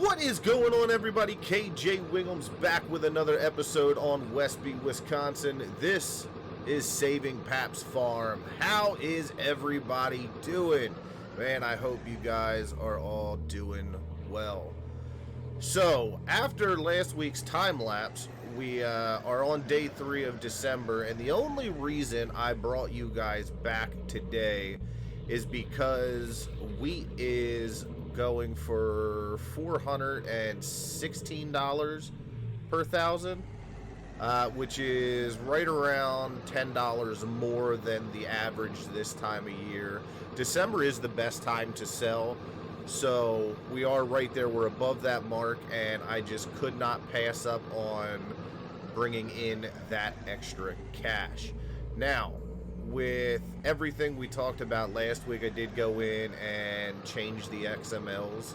What is going on, everybody? KJ Wingham's back with another episode on Westby, Wisconsin. This is Saving Paps Farm. How is everybody doing? Man, I hope you guys are all doing well. So, after last week's time lapse, we are on day 3 of December, and the only reason I brought you guys back today is because wheat is going for $416 per thousand, which is right around $10 more than the average this time of year. December is the best time to sell, so we are right there. We're above that mark, and I just could not pass up on bringing in that extra cash. Now, with everything we talked about last week, I did go in and change the XMLs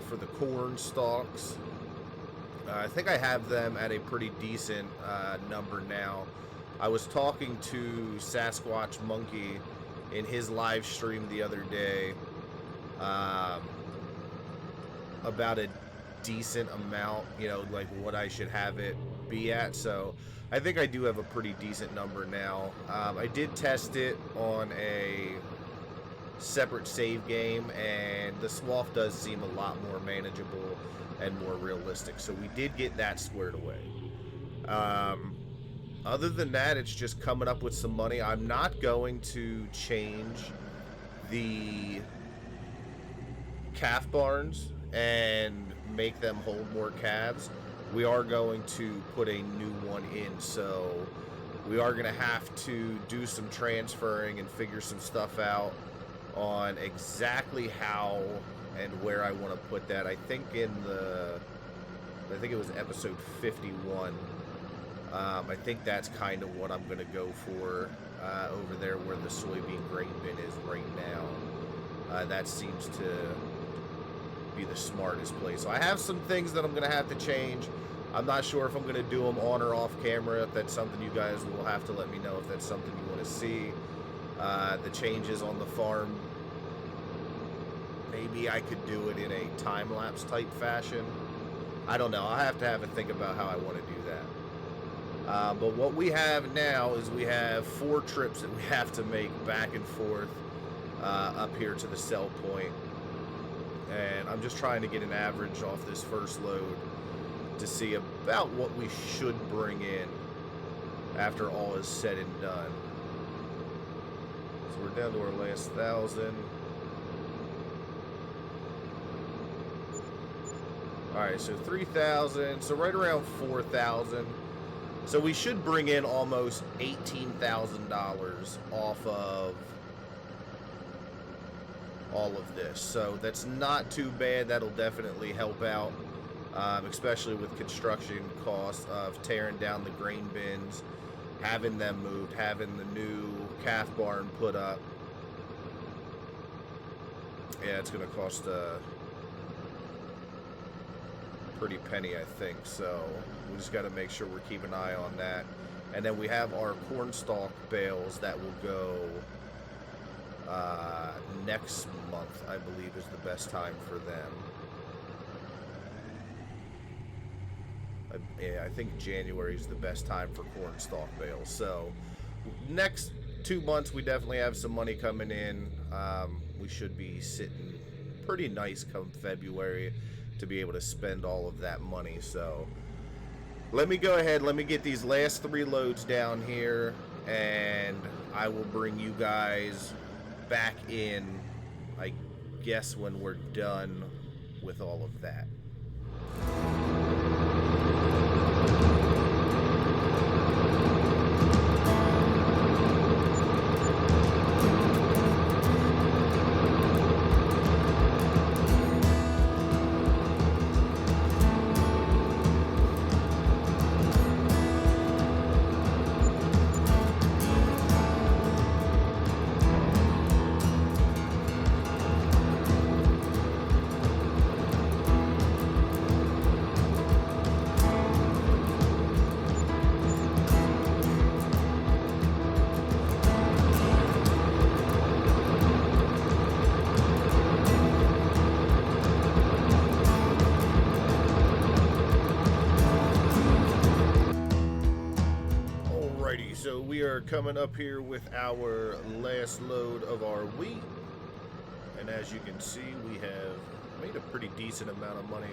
for the corn stalks. I think I have them at a pretty decent number now. I was talking to Sasquatch Monkey in his live stream the other day about a decent amount, you know, like what I should have it be at. So I think I do have a pretty decent number now. I did test it on a separate save game, and the swath does seem a lot more manageable and more realistic. So we did get that squared away. Other than that, it's just coming up with some money. I'm not going to change the calf barns and make them hold more calves. We are going to put a new one in, so we are going to have to do some transferring and figure some stuff out on exactly how and where I want to put that. I think it was episode 51. I think that's kind of what I'm going to go for over there where the soybean grain bin is right now. That seems to be the smartest place. So I have some things that I'm going to have to change. I'm not sure if I'm going to do them on or off camera. If that's something you guys will have to let me know, if that's something you want to see. The changes on the farm, maybe I could do it in a time-lapse type fashion. I don't know. I'll have to think about how I want to do that. But what we have now is we have 4 trips that we have to make back and forth up here to the sell point. And I'm just trying to get an average off this first load to see about what we should bring in after all is said and done. So we're down to our last 1,000. Alright, so 3,000, so right around 4,000. So we should bring in almost $18,000 off of all of this. So that's not too bad. That'll definitely help out, especially with construction costs of tearing down the grain bins, having them moved, having the new calf barn put up. Yeah, it's going to cost a pretty penny, I think. So we just got to make sure we're keeping an eye on that. And then we have our corn stalk bales that will go next month, I believe, is the best time for them. I think January is the best time for corn stalk bales. So next 2 months, we definitely have some money coming in. We should be sitting pretty nice come February to be able to spend all of that money. So let me go ahead, let me get these last 3 loads down here, and I will bring you guys back in, I guess, when we're done with all of that. are coming up here with our last load of our wheat. And as you can see, we have made a pretty decent amount of money.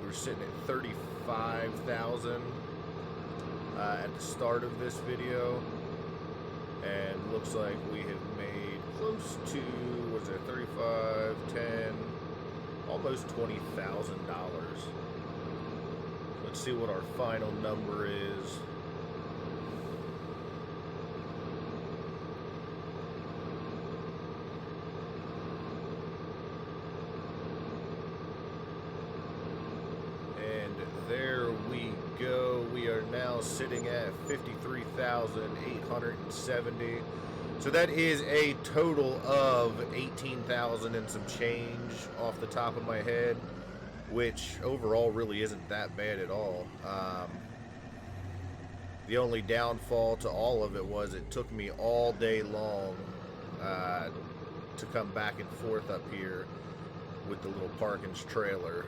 We're sitting at 35,000 at the start of this video. And looks like we have made close to, was it 35, 10, almost $20,000. Let's see what our final number is. And there we go. We are now sitting at 53,870. So that is a total of 18,000 and some change off the top of my head, which overall really isn't that bad at all. The only downfall to all of it was it took me all day long to come back and forth up here with the little Parkins trailer.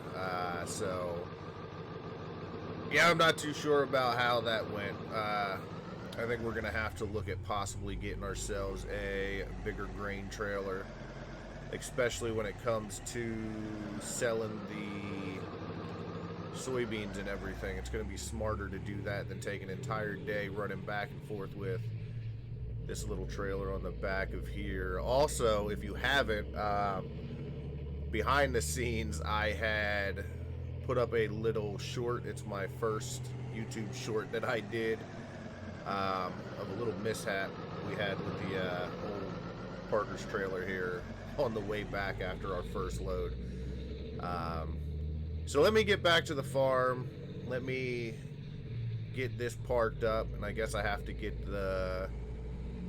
So yeah, I'm not too sure about how that went. I think we're gonna have to look at possibly getting ourselves a bigger grain trailer, especially when it comes to selling the soybeans and everything. It's going to be smarter to do that than take an entire day running back and forth with this little trailer on the back of here. Also, if you haven't, behind the scenes, I had put up a little short. It's my first YouTube short that I did of a little mishap we had with the old Parker's trailer here on the way back after our first load. So let me get back to the farm. Let me get this parked up, and I guess I have to get the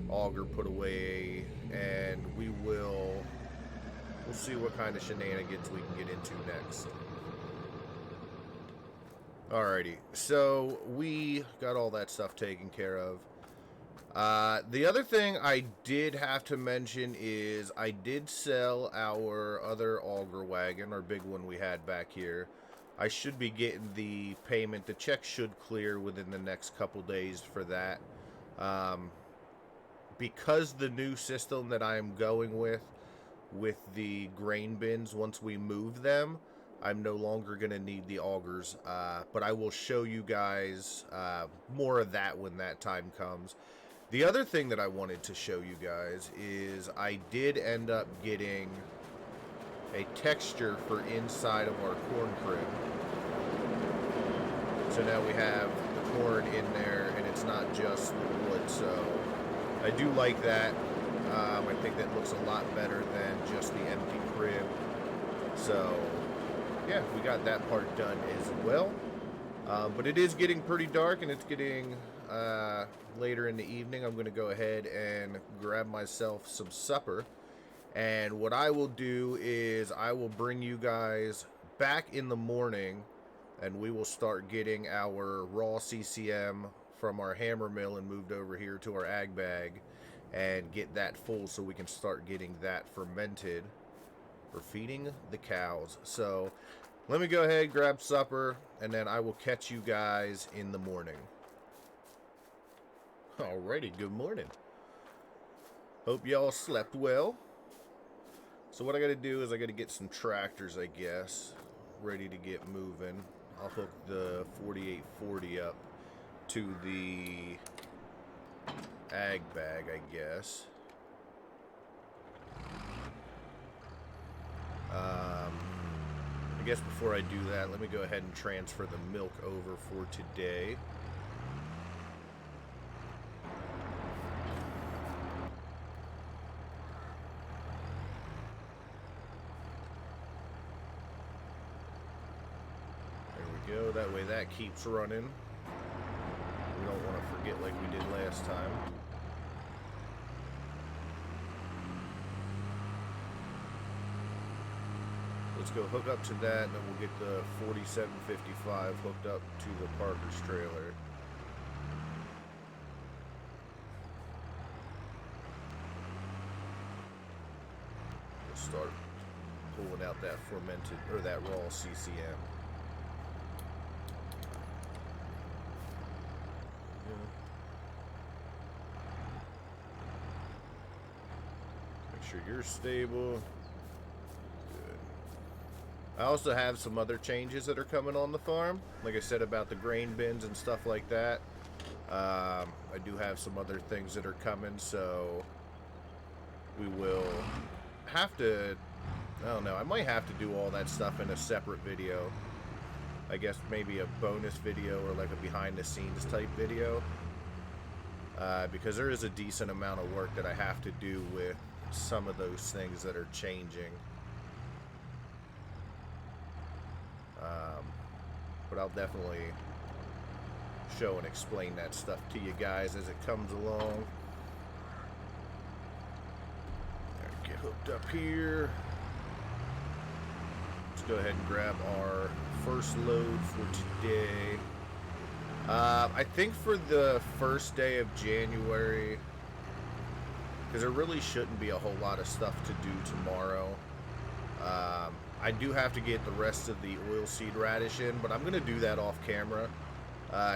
auger put away, and we'll see what kind of shenanigans we can get into next. Alrighty, so we got all that stuff taken care of. The other thing I did have to mention is I did sell our other auger wagon, our big one we had back here. I should be getting the payment. The check should clear within the next couple days for that. Because the new system that I'm going with the grain bins, once we move them, I'm no longer going to need the augers, but I will show you guys more of that when that time comes. The other thing that I wanted to show you guys is I did end up getting a texture for inside of our corn crib. So now we have the corn in there and it's not just wood, so I do like that. I think that looks a lot better than just the empty crib. So yeah, we got that part done as well. But it is getting pretty dark and it's getting later in the evening. I'm going to go ahead and grab myself some supper. And what I will do is I will bring you guys back in the morning and we will start getting our raw CCM from our hammer mill and moved over here to our ag bag and get that full so we can start getting that fermented for feeding the cows. So let me go ahead, grab supper, and then I will catch you guys in the morning. Alrighty, good morning. Hope y'all slept well. So what I gotta do is I gotta get some tractors, I guess, ready to get moving. I'll hook the 4840 up to the ag bag, I guess. I guess before I do that, let me go ahead and transfer the milk over for today. There we go. That way that keeps running. We don't want to forget like we did last time. Let's go hook up to that, and then we'll get the 4755 hooked up to the Parker's trailer. We'll start pulling out that fermented, or that raw CCM. you're stable. Good. I also have some other changes that are coming on the farm. Like I said about the grain bins and stuff like that. I do have some other things that are coming, so we will have to, I don't know, I might have to do all that stuff in a separate video. I guess maybe a bonus video or like a behind the scenes type video. Because there is a decent amount of work that I have to do with some of those things that are changing. But I'll definitely show and explain that stuff to you guys as it comes along. Get hooked up here. Let's go ahead and grab our first load for today. I think for the first day of January, because there really shouldn't be a whole lot of stuff to do tomorrow. I do have to get the rest of the oilseed radish in, but I'm going to do that off camera,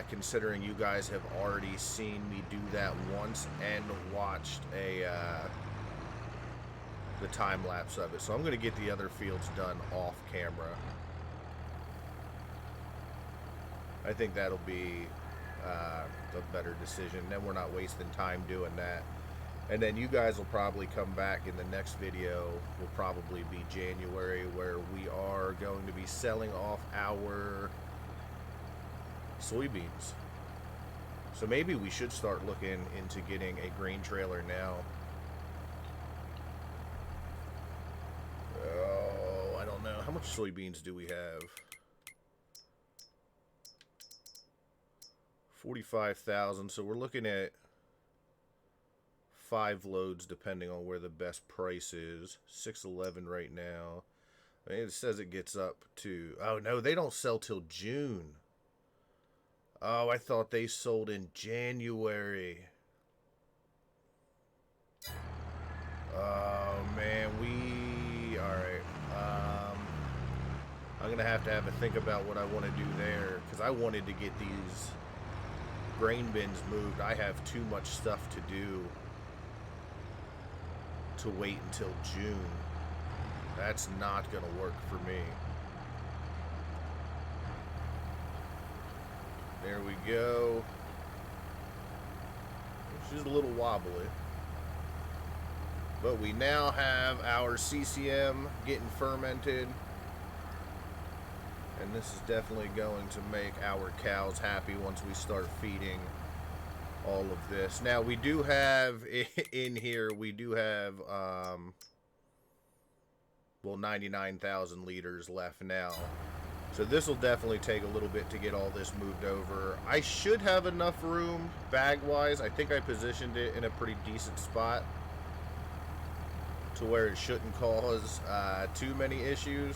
considering you guys have already seen me do that once and watched the time lapse of it. So I'm going to get the other fields done off camera. I think that'll be the better decision. Then we're not wasting time doing that. And then you guys will probably come back in the next video, will probably be January, where we are going to be selling off our soybeans. So maybe we should start looking into getting a grain trailer now. Oh, I don't know. How much soybeans do we have? 45,000. So we're looking at 5 loads depending on where the best price is. 611 right now. I mean, it says it gets up to, oh no, they don't sell till June. Oh, I thought they sold in January. Oh man, alright. I'm gonna have a think about what I want to do there, because I wanted to get these grain bins moved. I have too much stuff to do to wait until June. That's not gonna work for me. There we go. She's a little wobbly, but we now have our CCM getting fermented, and this is definitely going to make our cows happy once we start feeding all of this. Now we do have in here, we do have well, 99,000 liters left now, so this will definitely take a little bit to get all this moved over. I should have enough room bag wise. I think I positioned it in a pretty decent spot to where it shouldn't cause too many issues,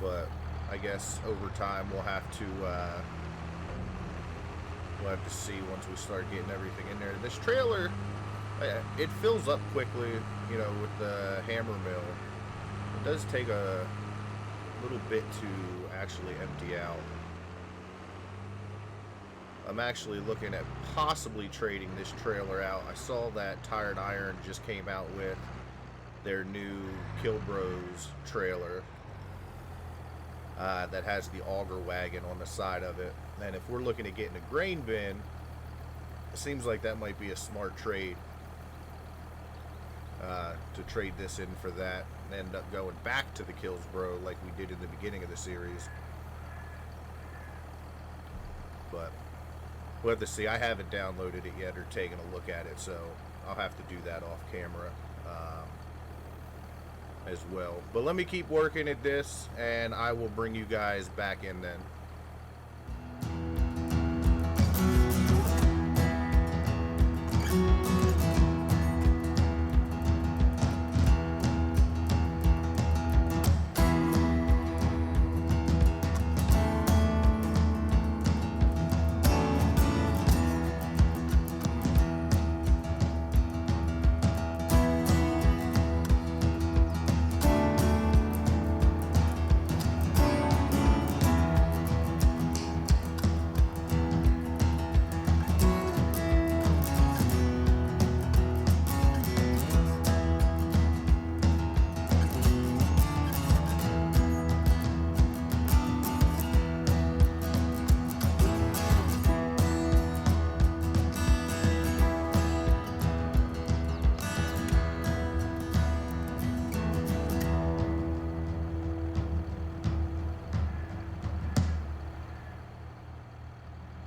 but I guess over time we'll have to see once we start getting everything in there. This trailer, it fills up quickly, you know, with the hammer mill. It does take a little bit to actually empty out. I'm actually looking at possibly trading this trailer out. I saw that Tired Iron just came out with their new Kilbros trailer that has the auger wagon on the side of it. And if we're looking at getting a grain bin, it seems like that might be a smart trade, to trade this in for that and end up going back to the Kilsbro like we did in the beginning of the series. But we'll have to see. I haven't downloaded it yet or taken a look at it, so I'll have to do that off camera as well. But let me keep working at this, and I will bring you guys back in then.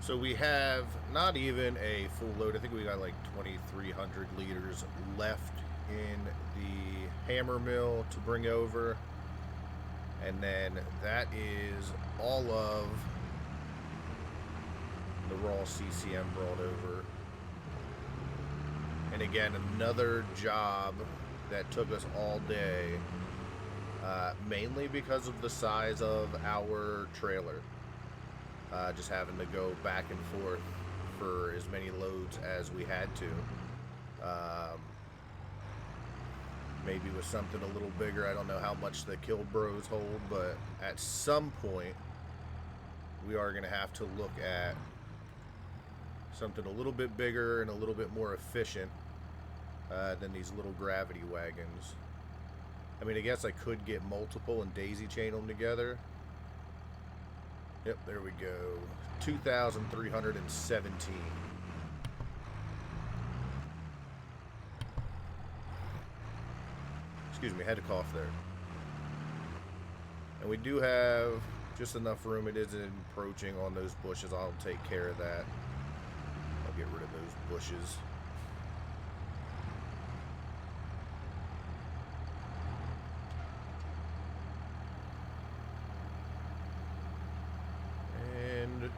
So we have not even a full load. I think we got like 2,300 liters left in the hammer mill to bring over. And then that is all of the raw CCM brought over. And again, another job that took us all day, mainly because of the size of our trailer. Just having to go back and forth for as many loads as we had to. Maybe with something a little bigger, I don't know how much the Kill Bros hold, but at some point we are going to have to look at something a little bit bigger and a little bit more efficient than these little gravity wagons. I mean, I guess I could get multiple and daisy chain them together. Yep, there we go. 2,317. Excuse me, I had to cough there. And we do have just enough room. It is encroaching on those bushes. I'll take care of that. I'll get rid of those bushes. And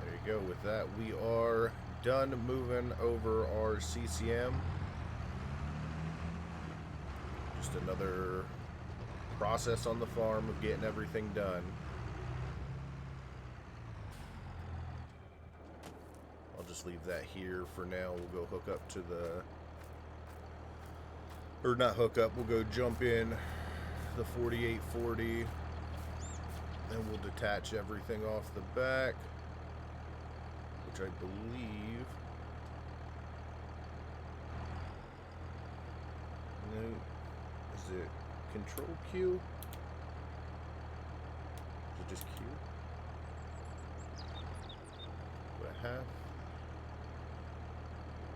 there you go. With that, we are done moving over our CCM. Just another process on the farm of getting everything done. I'll just leave that here for now. We'll go hook up to the, or not hook up, we'll go jump in the 4840, and we'll detach everything off the back, which I believe, no, is it Control Q? Is it just Q? Do I have?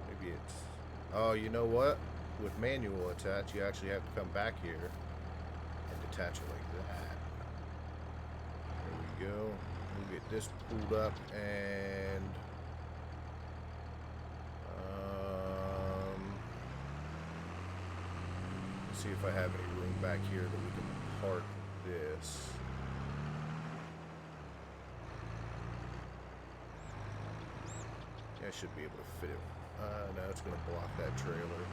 Maybe it's, oh, you know what? With manual attach, you actually have to come back here and detach it like that. There we go. We'll get this pulled up and see if I have any room back here that we can park this. Yeah, I should be able to fit it. No, it's going to block that trailer.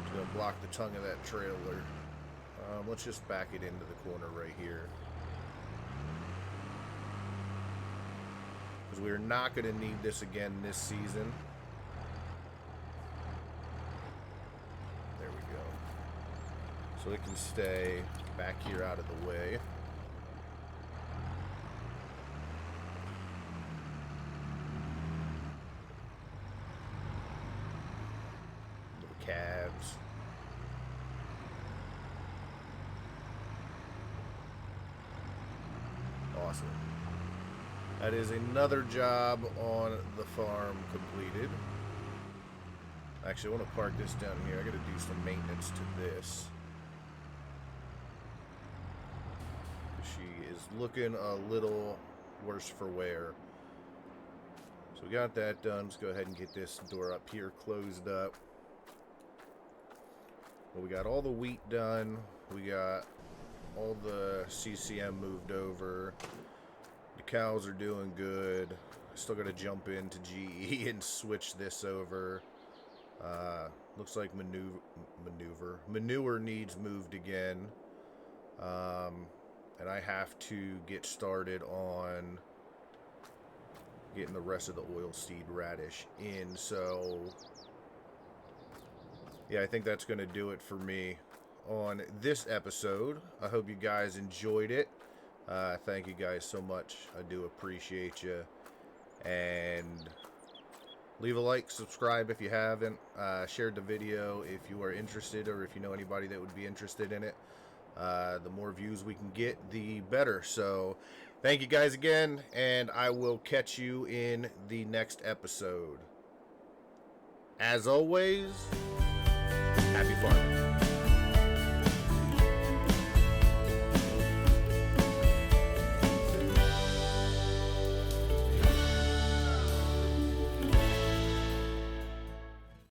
It's going to block the tongue of that trailer. Let's just back it into the corner right here. Because we're not going to need this again this season. There we go. So it can stay back here out of the way. Little calves. Awesome. That is another job on the farm completed. Actually, I want to park this down here. I got to do some maintenance to this. She is looking a little worse for wear. So we got that done. Let's go ahead and get this door up here closed up. Well, we got all the wheat done. We got all the CCM moved over. The cows are doing good. I still got to jump into GE and switch this over. Looks like manure needs moved again. And I have to get started on getting the rest of the oilseed radish in. So yeah, I think that's going to do it for me on this episode. I hope you guys enjoyed it. Thank you guys so much. I do appreciate you. And leave a like, subscribe if you haven't. Share the video if you are interested, or if you know anybody that would be interested in it. The more views we can get, the better. So thank you guys again, and I will catch you in the next episode. As always, happy farming.